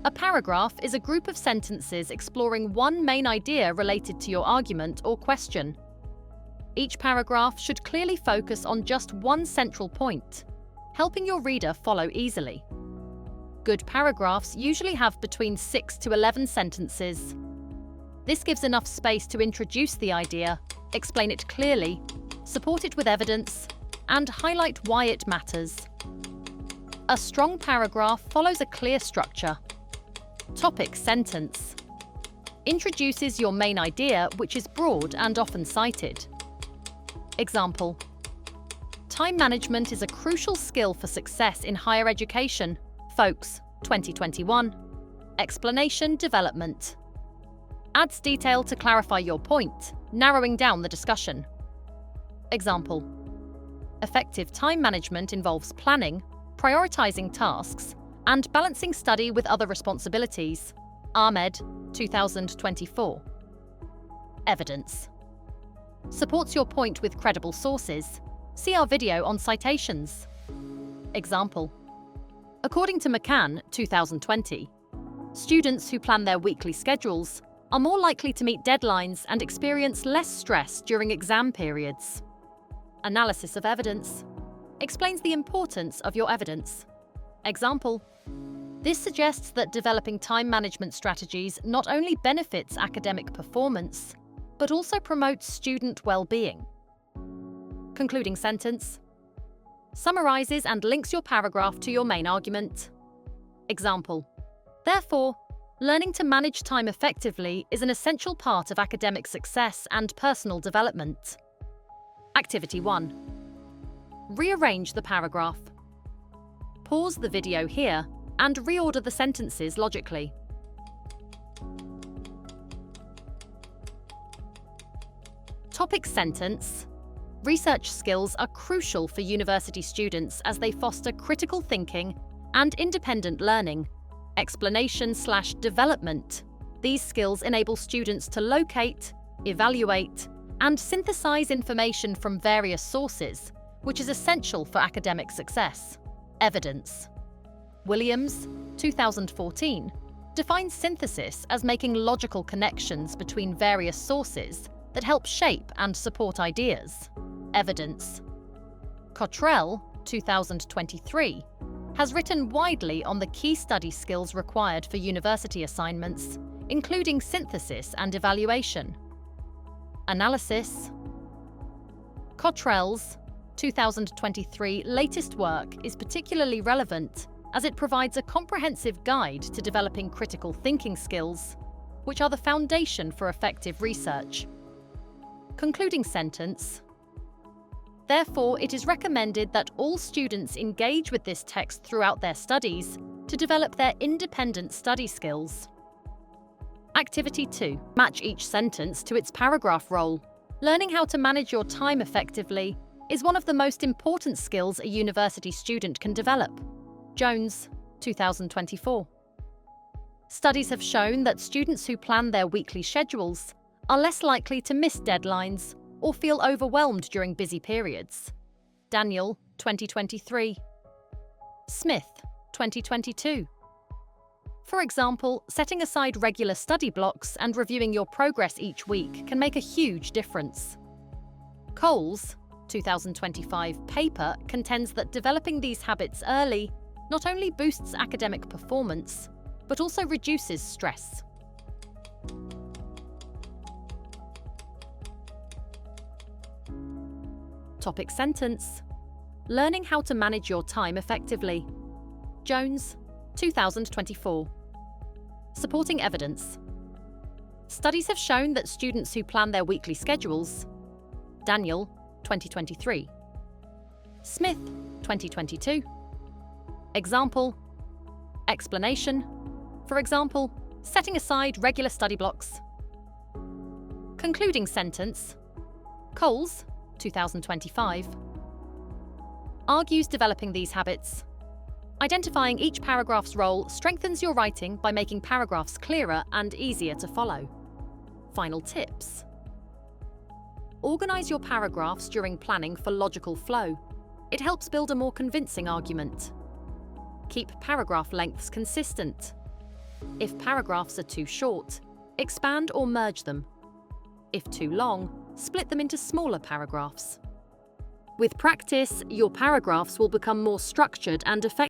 A paragraph is a group of sentences exploring one main idea related to your argument or question. Each paragraph should clearly focus on just one central point, helping your reader follow easily. Good paragraphs usually have between 6 to 11 sentences. This gives enough space to introduce the idea, explain it clearly, support it with evidence, and highlight why it matters. A strong paragraph follows a clear structure. Topic sentence introduces your main idea, which is broad and often cited. Example: time management is a crucial skill for success in higher education. Folks, 2021. Explanation development. Adds detail to clarify your point, narrowing down the discussion. Example: effective time management involves planning, prioritizing tasks, and balancing study with other responsibilities. Ahmed, 2024. Evidence. Supports your point with credible sources. See our video on citations. Example: according to McCann, 2020, students who plan their weekly schedules are more likely to meet deadlines and experience less stress during exam periods. Analysis of evidence explains the importance of your evidence. Example: this suggests that developing time management strategies not only benefits academic performance, but also promotes student well-being. Concluding sentence summarizes and links your paragraph to your main argument. Example: therefore, learning to manage time effectively is an essential part of academic success and personal development. Activity 1. Rearrange the paragraph. Pause the video here and reorder the sentences logically. Topic sentence. Research skills are crucial for university students as they foster critical thinking and independent learning. Explanation/development. These skills enable students to locate, evaluate, and synthesize information from various sources, which is essential for academic success. Evidence. Williams, 2014, defines synthesis as making logical connections between various sources that help shape and support ideas. Evidence. Cottrell, 2023, has written widely on the key study skills required for university assignments, including synthesis and evaluation. Analysis. Cottrell's 2023 latest work is particularly relevant as it provides a comprehensive guide to developing critical thinking skills, which are the foundation for effective research. Concluding sentence. Therefore, it is recommended that all students engage with this text throughout their studies to develop their independent study skills. Activity 2. Match each sentence to its paragraph role. Learning how to manage your time effectively is one of the most important skills a university student can develop. Jones, 2024. Studies have shown that students who plan their weekly schedules are less likely to miss deadlines or feel overwhelmed during busy periods. Daniel, 2023. Smith, 2022. For example, setting aside regular study blocks and reviewing your progress each week can make a huge difference. Cole's 2025 paper contends that developing these habits early not only boosts academic performance, but also reduces stress. Topic sentence. Learning how to manage your time effectively. Jones, 2024. Supporting evidence. Studies have shown that students who plan their weekly schedules. Daniel, 2023. Smith, 2022. Example. Explanation. For example, setting aside regular study blocks. Concluding sentence. Coles, 2025. Argues developing these habits. Identifying each paragraph's role strengthens your writing by making paragraphs clearer and easier to follow. Final tips. Organize your paragraphs during planning for logical flow. It helps build a more convincing argument. Keep paragraph lengths consistent. If paragraphs are too short, expand or merge them. If too long, split them into smaller paragraphs. With practice, your paragraphs will become more structured and effective.